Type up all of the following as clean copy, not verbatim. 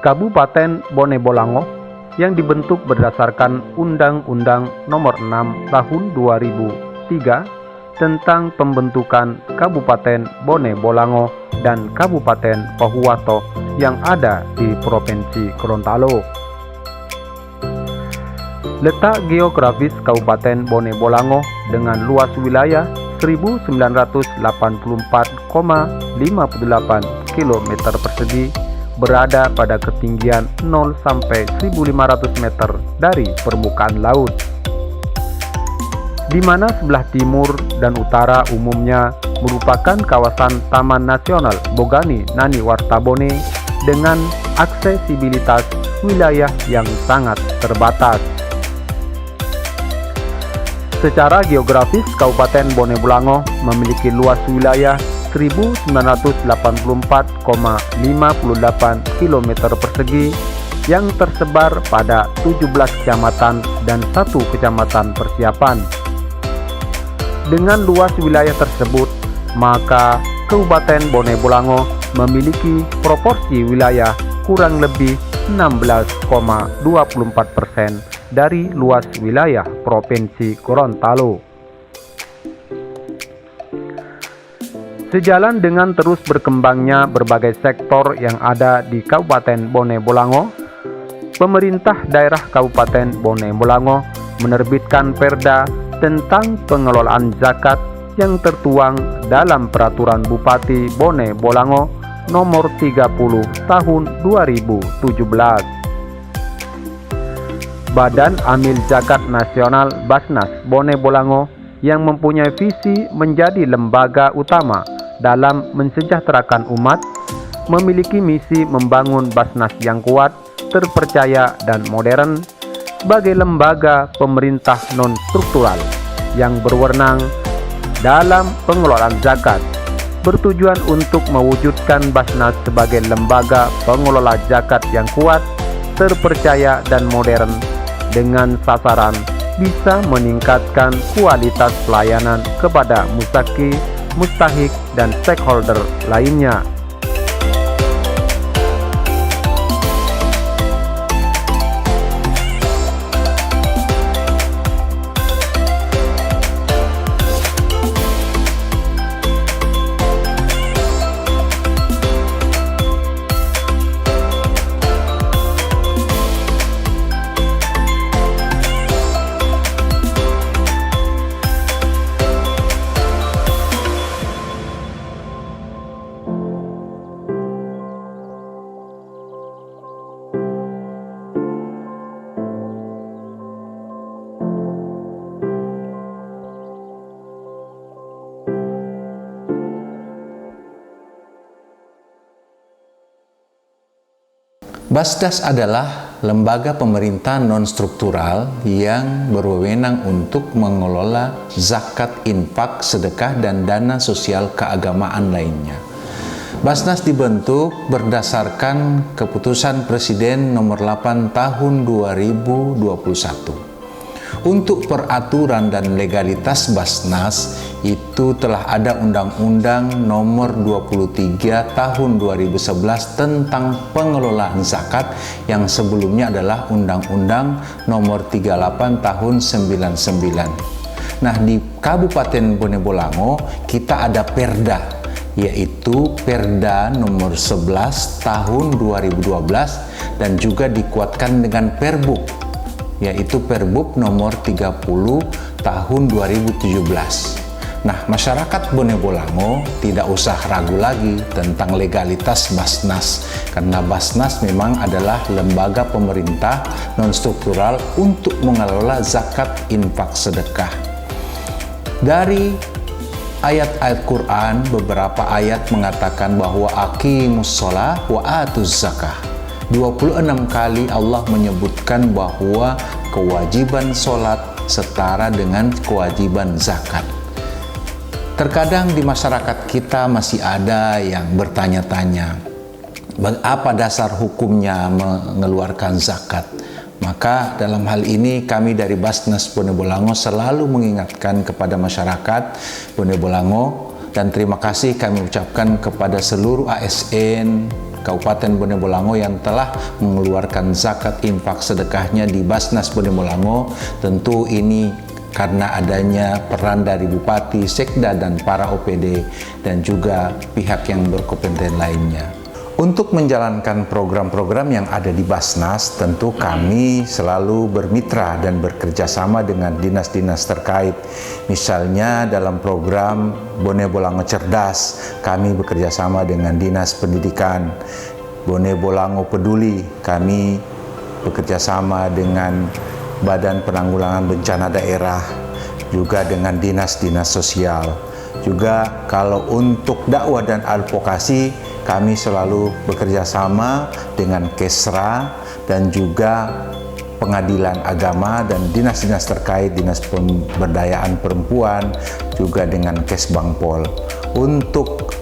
Kabupaten Bone Bolango yang dibentuk berdasarkan Undang-Undang Nomor 6 Tahun 2003 tentang pembentukan Kabupaten Bone Bolango dan Kabupaten Pohuwato yang ada di Provinsi Gorontalo. Letak geografis Kabupaten Bone Bolango dengan luas wilayah 1984,58 km persegi berada pada ketinggian 0 sampai 1500 meter dari permukaan laut, di mana sebelah timur dan utara umumnya merupakan kawasan Taman Nasional Bogani Nani Wartabone dengan aksesibilitas wilayah yang sangat terbatas. Secara geografis, Kabupaten Bone Bolango memiliki luas wilayah 1984,58 km persegi yang tersebar pada 17 kecamatan dan 1 kecamatan persiapan. Dengan luas wilayah tersebut, maka Kabupaten Bone Bolango memiliki proporsi wilayah kurang lebih 16,24% dari luas wilayah Provinsi Gorontalo. Sejalan dengan terus berkembangnya berbagai sektor yang ada di Kabupaten Bone Bolango, pemerintah daerah Kabupaten Bone Bolango menerbitkan Perda tentang pengelolaan zakat yang tertuang dalam Peraturan Bupati Bone Bolango Nomor 30 Tahun 2017. Badan Amil Zakat Nasional Basnas Bone Bolango yang mempunyai visi menjadi lembaga utama dalam mensejahterakan umat, memiliki misi membangun Basnas yang kuat, terpercaya dan modern sebagai lembaga pemerintah non-struktural yang berwenang dalam pengelolaan zakat, bertujuan untuk mewujudkan Basnas sebagai lembaga pengelola zakat yang kuat, terpercaya dan modern dengan sasaran bisa meningkatkan kualitas pelayanan kepada mustaki, mustahik, dan stakeholder lainnya. Basnas adalah lembaga pemerintah non-struktural yang berwenang untuk mengelola zakat, infak, sedekah, dan dana sosial keagamaan lainnya. Basnas dibentuk berdasarkan Keputusan Presiden Nomor 8 Tahun 2021. Untuk peraturan dan legalitas Basnas itu telah ada Undang-Undang Nomor 23 Tahun 2011 tentang pengelolaan zakat yang sebelumnya adalah Undang-Undang Nomor 38 Tahun 99. Nah, di Kabupaten Bone Bolango kita ada Perda, yaitu Perda Nomor 11 Tahun 2012 dan juga dikuatkan dengan Perbuk, yaitu Perbuk Nomor 30 Tahun 2017. Nah, masyarakat Bone Bolango tidak usah ragu lagi tentang legalitas Basnas, karena Basnas memang adalah lembaga pemerintah non-struktural untuk mengelola zakat, infak, sedekah. Dari ayat-ayat Quran, beberapa ayat mengatakan bahwa aqimus shalah wa atuz zakah. 26 kali Allah menyebutkan bahwa kewajiban sholat setara dengan kewajiban zakat. Terkadang di masyarakat kita masih ada yang bertanya-tanya, apa dasar hukumnya mengeluarkan zakat? Maka dalam hal ini kami dari Basnas Bone Bolango selalu mengingatkan kepada masyarakat Bone Bolango, dan terima kasih kami ucapkan kepada seluruh ASN, Kabupaten Bone Bolango yang telah mengeluarkan zakat infak sedekahnya di Basnas Bone Bolango. Tentu ini karena adanya peran dari Bupati, Sekda, dan para OPD dan juga pihak yang berkompeten lainnya. Untuk menjalankan program-program yang ada di Basnas, tentu kami selalu bermitra dan bekerja sama dengan dinas-dinas terkait. Misalnya dalam program Bone Bolango Cerdas, kami bekerja sama dengan Dinas Pendidikan. Bone Bolango Peduli, kami bekerja sama dengan Badan Penanggulangan Bencana Daerah, juga dengan dinas-dinas sosial. Juga kalau untuk dakwah dan advokasi, kami selalu bekerja sama dengan Kesra dan juga Pengadilan Agama dan dinas-dinas terkait, Dinas Pemberdayaan Perempuan, juga dengan Kesbangpol. Untuk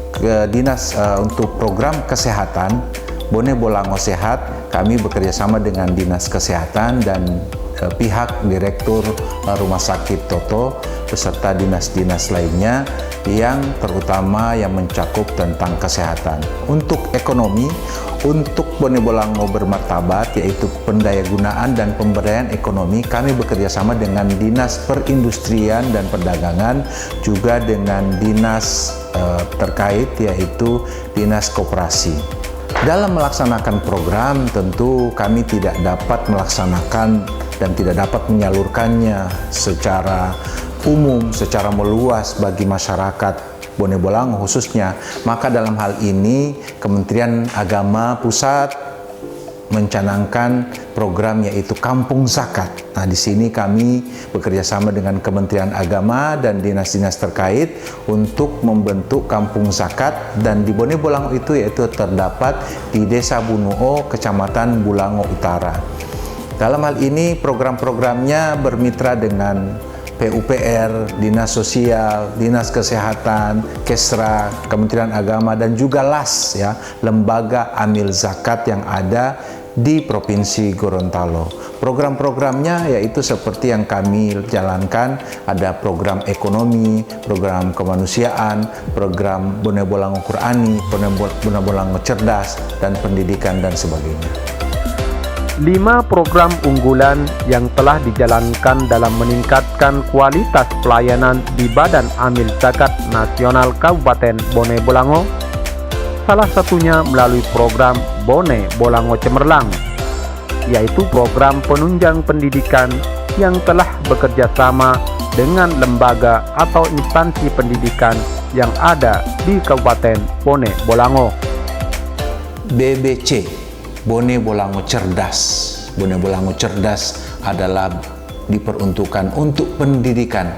untuk program kesehatan Bone Bolango Sehat, kami bekerja sama dengan Dinas Kesehatan dan pihak Direktur Rumah Sakit Toto beserta dinas-dinas lainnya yang terutama yang mencakup tentang kesehatan. Untuk ekonomi, untuk Bone Bolango bermartabat, yaitu pendayagunaan dan pemberdayaan ekonomi, kami bekerja sama dengan Dinas Perindustrian dan Perdagangan, juga dengan dinas terkait, yaitu Dinas Koperasi. Dalam melaksanakan program, tentu kami tidak dapat melaksanakan dan tidak dapat menyalurkannya secara umum, secara meluas bagi masyarakat Bone Bolango khususnya. Maka dalam hal ini Kementerian Agama Pusat mencanangkan program yaitu Kampung Zakat. Nah, di sini kami bekerja sama dengan Kementerian Agama dan dinas-dinas terkait untuk membentuk Kampung Zakat, dan di Bone Bolango itu yaitu terdapat di Desa Bunuo, Kecamatan Bulango Utara. Dalam hal ini program-programnya bermitra dengan PUPR, Dinas Sosial, Dinas Kesehatan, Kesra, Kementerian Agama, dan juga LAS, ya, Lembaga Amil Zakat yang ada di Provinsi Gorontalo. Program-programnya yaitu seperti yang kami jalankan, ada program ekonomi, program kemanusiaan, program Bone Bolango Qurani, Bone Bolango Cerdas, dan pendidikan dan sebagainya. 5 program unggulan yang telah dijalankan dalam meningkatkan kualitas pelayanan di Badan Amil Zakat Nasional Kabupaten Bone Bolango, salah satunya melalui program Bone Bolango Cemerlang, yaitu program penunjang pendidikan yang telah bekerja sama dengan lembaga atau instansi pendidikan yang ada di Kabupaten Bone Bolango. BBC Bone Bolango Cerdas. Bone Bolango Cerdas adalah diperuntukkan untuk pendidikan,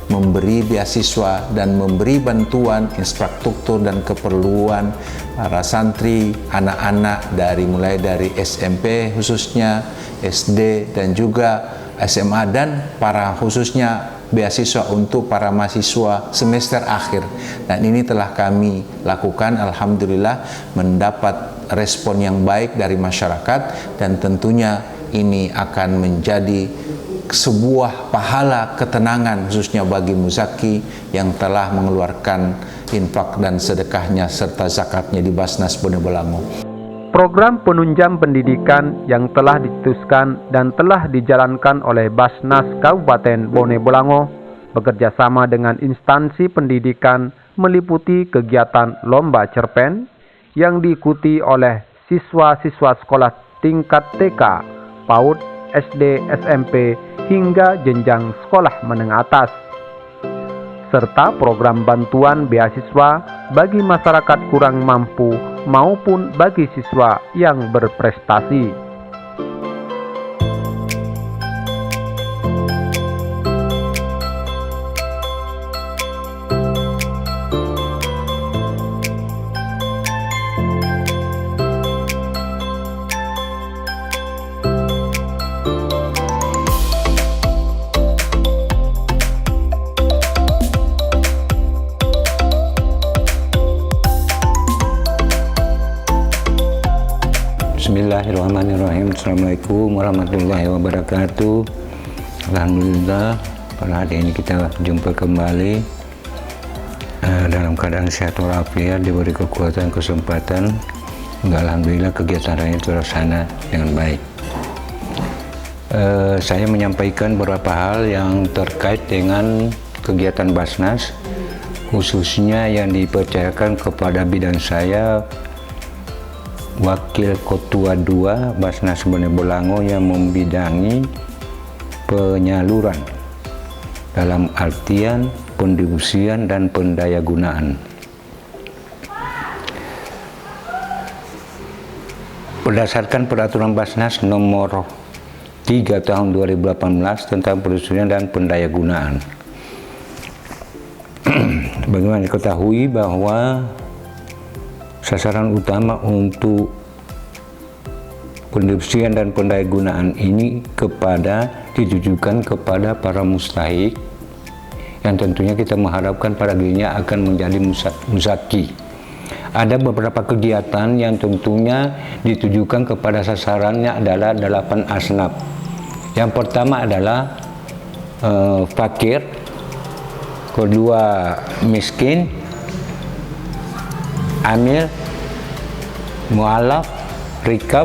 memberi beasiswa dan memberi bantuan infrastruktur dan keperluan para santri, anak-anak mulai dari SMP khususnya, SD dan juga SMA, dan para khususnya beasiswa untuk para mahasiswa semester akhir. Dan ini telah kami lakukan, alhamdulillah mendapat respon yang baik dari masyarakat, dan tentunya ini akan menjadi sebuah pahala ketenangan khususnya bagi muzaki yang telah mengeluarkan infak dan sedekahnya serta zakatnya di Basnas Bone Bolango. Program penunjang pendidikan yang telah dicetuskan dan telah dijalankan oleh Basnas Kabupaten Bone Bolango bekerja sama dengan instansi pendidikan meliputi kegiatan lomba cerpen yang diikuti oleh siswa-siswa sekolah tingkat TK, PAUD, SD, SMP, hingga jenjang sekolah menengah atas, serta program bantuan beasiswa bagi masyarakat kurang mampu maupun bagi siswa yang berprestasi. Bismillahirrahmanirrahim. Assalamualaikum warahmatullahi wabarakatuh. Alhamdulillah, pada hari ini kita jumpa kembali dalam keadaan sehat walafiat, diberi kekuatan, kesempatan Alhamdulillah kegiatan ini terlaksana dengan baik. Saya menyampaikan beberapa hal yang terkait dengan kegiatan Basnas, khususnya yang dipercayakan kepada bidan saya, Wakil Ketua 2 Basnas Bone Bolango, yang membidangi penyaluran dalam artian pendistribusian dan pendayagunaan. Berdasarkan peraturan Basnas nomor 3 tahun 2018 tentang pendistribusian dan pendayagunaan, bagaimana diketahui bahwa sasaran utama untuk pendistribusian dan pendayagunaan ini ditujukan kepada para mustahik, yang tentunya kita mengharapkan pada dirinya akan menjadi muzaki. Ada beberapa kegiatan yang tentunya ditujukan kepada sasarannya adalah 8 asnaf. Yang pertama adalah fakir, kedua miskin, amil, mu'alaf, rikab,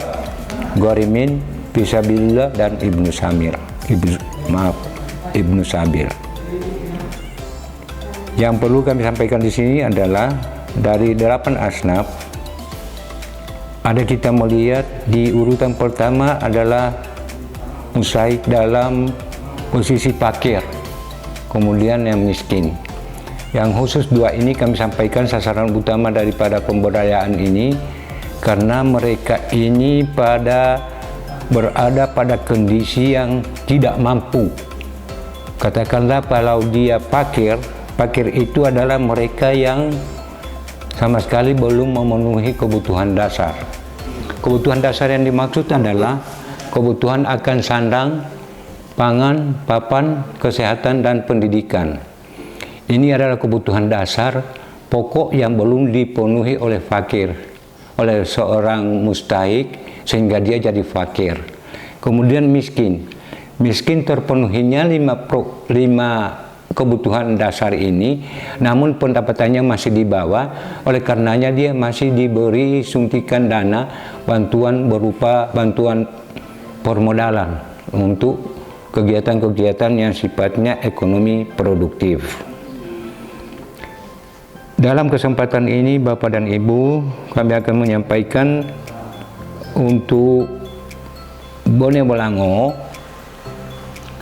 gharimin, fisabilillah, dan ibnu sabil. Yang perlu kami sampaikan di sini adalah dari 8 asnaf, ada kita melihat di urutan pertama adalah mustahik dalam posisi fakir, kemudian yang miskin. Yang khusus 2 ini kami sampaikan sasaran utama daripada pemberdayaan ini, karena mereka ini berada pada kondisi yang tidak mampu. Katakanlah kalau dia fakir itu adalah mereka yang sama sekali belum memenuhi kebutuhan dasar. Kebutuhan dasar yang dimaksud adalah kebutuhan akan sandang, pangan, papan, kesehatan, dan pendidikan. Ini adalah kebutuhan dasar pokok yang belum dipenuhi oleh fakir, oleh seorang mustahik, sehingga dia jadi fakir. Kemudian miskin. Miskin terpenuhinya 5 kebutuhan dasar ini, namun pendapatannya masih di bawah. Oleh karenanya dia masih diberi suntikan dana bantuan berupa bantuan permodalan untuk kegiatan-kegiatan yang sifatnya ekonomi produktif. Dalam kesempatan ini Bapak dan Ibu, kami akan menyampaikan untuk Bone Bolango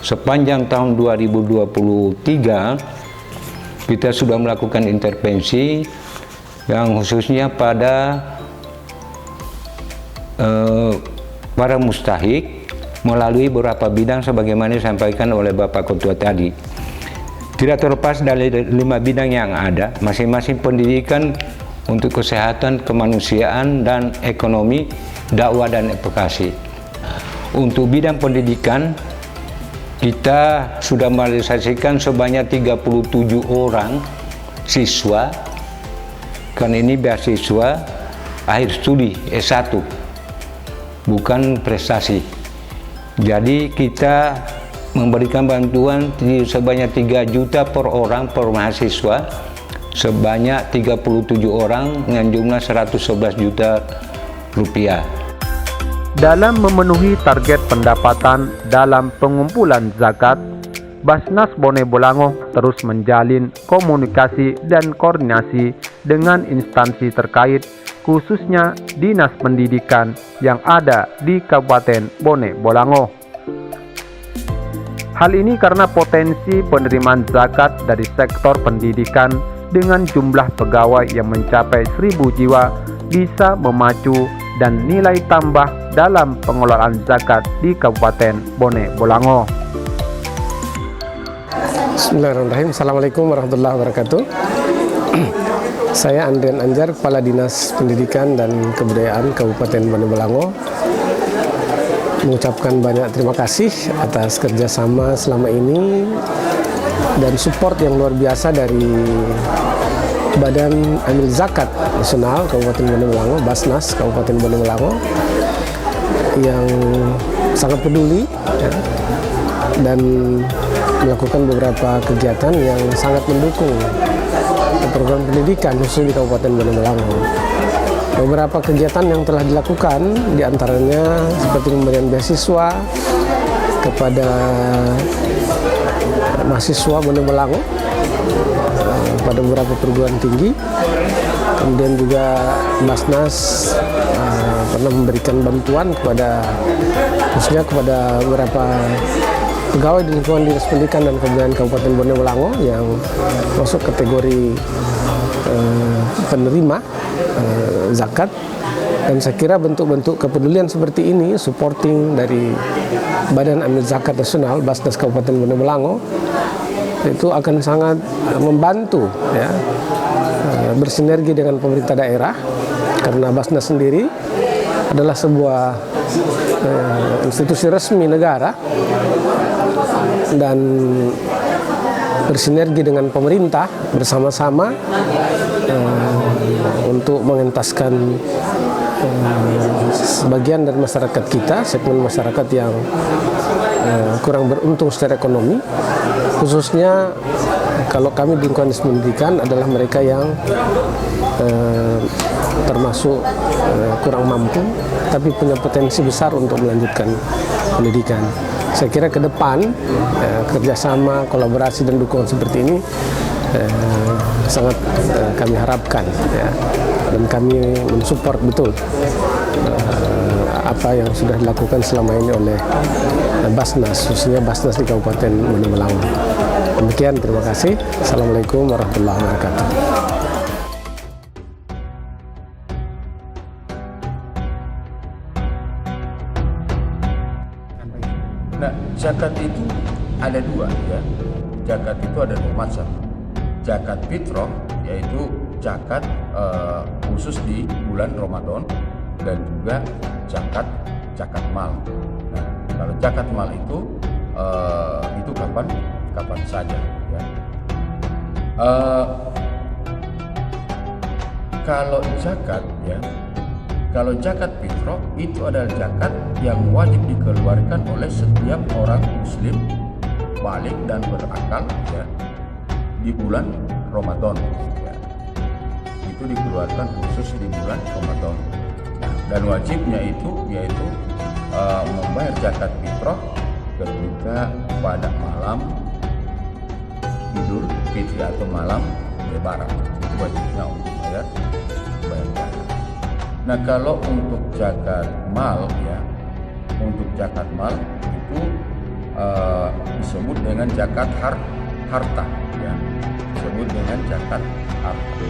sepanjang tahun 2023 kita sudah melakukan intervensi yang khususnya pada para mustahik melalui beberapa bidang sebagaimana disampaikan oleh Bapak Ketua tadi. Tidak terlepas dari 5 bidang yang ada, masing-masing pendidikan, untuk kesehatan, kemanusiaan, dan ekonomi, dakwah, dan advokasi. Untuk bidang pendidikan, kita sudah merealisasikan sebanyak 37 orang siswa, karena ini beasiswa akhir studi S1, bukan prestasi. Jadi kita memberikan bantuan sebanyak 3 juta per orang per mahasiswa, sebanyak 37 orang dengan jumlah 111 juta rupiah. Dalam memenuhi target pendapatan dalam pengumpulan zakat, Basnas Bone Bolango terus menjalin komunikasi dan koordinasi dengan instansi terkait, khususnya Dinas Pendidikan yang ada di Kabupaten Bone Bolango. Hal ini karena potensi penerimaan zakat dari sektor pendidikan dengan jumlah pegawai yang mencapai 1.000 jiwa bisa memacu dan nilai tambah dalam pengelolaan zakat di Kabupaten Bone Bolango. Bismillahirrahmanirrahim. Assalamualaikum warahmatullahi wabarakatuh. Saya Andrian Anjar, Kepala Dinas Pendidikan dan Kebudayaan Kabupaten Bone Bolango, mengucapkan banyak terima kasih atas kerjasama selama ini dan support yang luar biasa dari Badan Amil Zakat Nasional Kabupaten Bone Bolango, Basnas Kabupaten Bone Bolango, yang sangat peduli ya, dan melakukan beberapa kegiatan yang sangat mendukung program pendidikan khusus di Kabupaten Bone Bolango. beberapa kegiatan yang telah dilakukan, diantaranya seperti pemberian beasiswa kepada mahasiswa Bone Bolango pada beberapa perguruan tinggi. Kemudian juga Basnas pernah memberikan bantuan khususnya kepada beberapa pegawai di lingkungan Dinas Pendidikan dan Kebudayaan Kabupaten Bone Bolango yang masuk kategori penerima zakat. Dan saya kira bentuk-bentuk kepedulian seperti ini, supporting dari Badan Amil Zakat Nasional Basnas Kabupaten Bone Bolango, itu akan sangat membantu ya, bersinergi dengan pemerintah daerah, karena Basnas sendiri adalah sebuah institusi resmi negara dan bersinergi dengan pemerintah bersama-sama untuk mengentaskan sebagian dari masyarakat kita, segmen masyarakat yang kurang beruntung secara ekonomi, khususnya kalau kami di lingkungan Dinas Pendidikan adalah mereka yang termasuk kurang mampu tapi punya potensi besar untuk melanjutkan pendidikan. Saya kira ke depan kerjasama, kolaborasi dan dukungan seperti ini sangat kami harapkan ya, dan kami mensupport betul apa yang sudah dilakukan selama ini oleh Basnas, khususnya Basnas di Kabupaten Bone Bolango. Demikian, terima kasih. Assalamualaikum warahmatullahi wabarakatuh. Nah, zakat itu ada dua ya. Zakat itu ada dua macam. Zakat fitrah, yaitu zakat khusus di bulan Ramadan, dan juga zakat mal. Nah, kalau zakat mal itu kapan saja ya. Kalau zakat fitrah itu adalah zakat yang wajib dikeluarkan oleh setiap orang muslim balik dan berakal ya, di bulan Ramadan ya. Itu dikeluarkan khusus di bulan Ramadan. Nah, dan wajibnya itu yaitu membayar zakat fitrah ketika pada malam Idul Fitri atau malam Lebaran. Itu wajibnya untuk bayar zakat. Nah, kalau untuk zakat mal ya, untuk zakat mal itu disebut dengan zakat harta ya, disebut dengan zakat harta.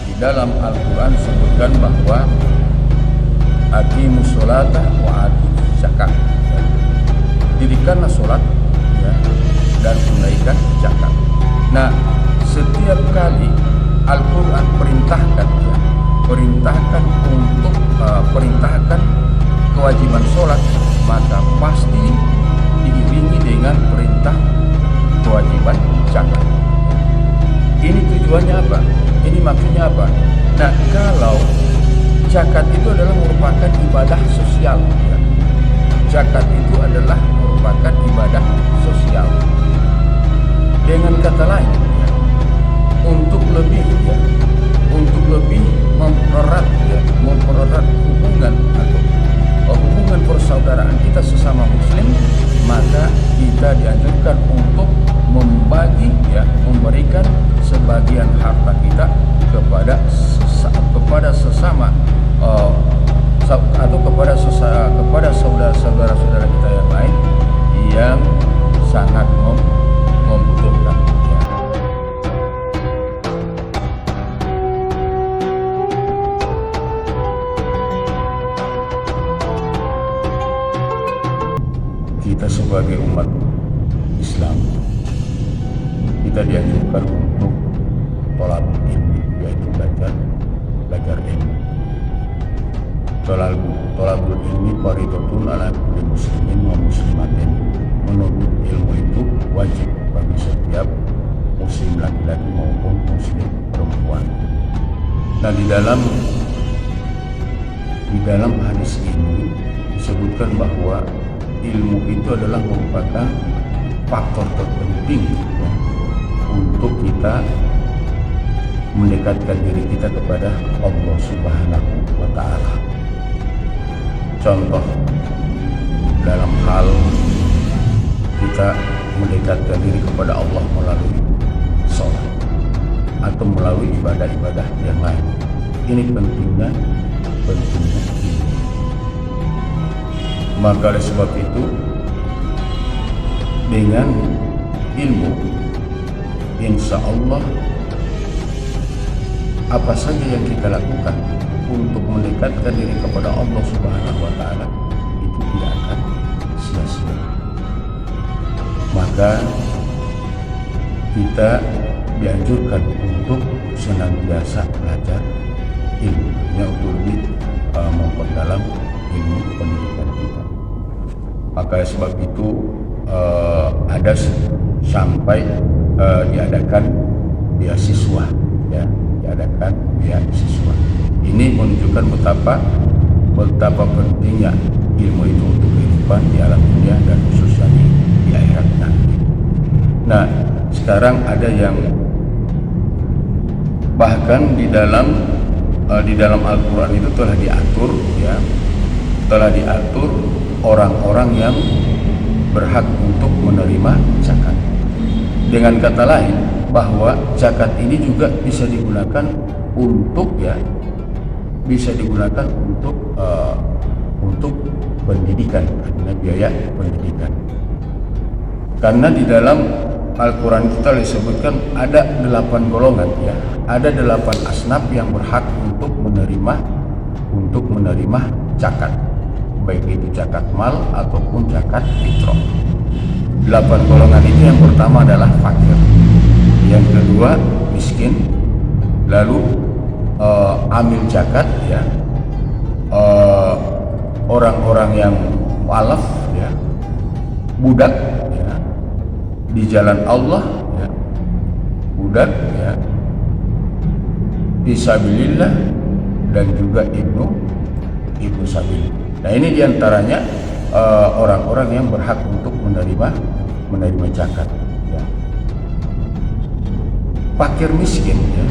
Di dalam Al-Quran disebutkan bahwa aqimus sholata wa atuz zakat ya. Dirikanlah sholat ya, dan tunaikan zakat. Nah, setiap kali Al-Quran perintahkan untuk perintahkan kewajiban sholat, maka pasti diiringi dengan perintah kewajiban zakat. Ini tujuannya apa? Ini maksudnya apa? Nah, kalau zakat itu adalah merupakan ibadah sosial ya. Zakat itu adalah merupakan ibadah sosial. Dengan kata lain ya, untuk lebih mempererat hubungan atau hubungan persaudaraan kita sesama muslim, maka kita dianjurkan untuk memberikan sebagian harta kita kepada sesama atau kepada saudara-saudara kita yang lain yang sangat membutuhkan ya. Kita sebagai umat Islam, kita dianjurkan untuk thalabul ilmi, yaitu belajar ilmu. Thalabul ilmi fardhatun ala kulli muslimin wa muslimatin. Menuntut ilmu itu wajib bagi setiap muslim laki-laki maupun muslim perempuan. Nah, di dalam hadis ini disebutkan bahwa ilmu itu adalah merupakan faktor terpenting ya, untuk kita mendekatkan diri kita kepada Allah Subhanahu wa Ta'ala. Contoh dalam hal kita mendekatkan diri kepada Allah melalui sholat atau melalui ibadah-ibadah yang lain. Ini pentingnya ini. Maka oleh sebab itu, dengan ilmu, insya Allah apa saja yang kita lakukan untuk mendekatkan diri kepada Allah Subhanahu wa Ta'ala itu tidak akan sia-sia. Maka kita dianjurkan untuk senantiasa belajar ilmunya untuk lebih memperdalam ilmu pendidikan kita. Maka sebab itu ada sampai diadakan beasiswa, ya, diadakan beasiswa. Ini menunjukkan betapa pentingnya ilmu itu untuk kehidupan di alam dunia dan khususnya di akhirat nanti. Nah, sekarang ada yang bahkan di dalam Al-Quran itu telah diatur orang-orang yang berhak untuk menerima zakat. Dengan kata lain, bahwa zakat ini juga bisa digunakan untuk untuk pendidikan, karena biaya pendidikan. Karena di dalam Al-Quran kita disebutkan ada 8 golongan, ya, ada 8 asnaf yang berhak untuk menerima zakat, baik itu zakat mal ataupun zakat fitrah. 8 golongan itu, yang pertama adalah fakir, yang kedua miskin, lalu amil zakat, ya, orang-orang yang mu'alaf, ya, budak, ya, di jalan Allah, ya, budak, ya, fisabilillah, dan juga ibnu sabil. Nah, ini diantaranya orang-orang yang berhak untuk menerima zakat, ya. Fakir miskin, ya,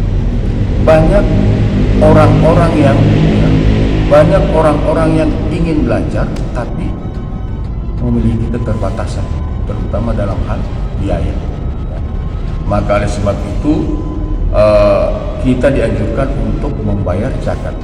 banyak orang-orang yang ingin belajar tapi memiliki keterbatasan, terutama dalam hal biaya, ya. Maka oleh sebab itu kita dianjurkan untuk membayar zakat.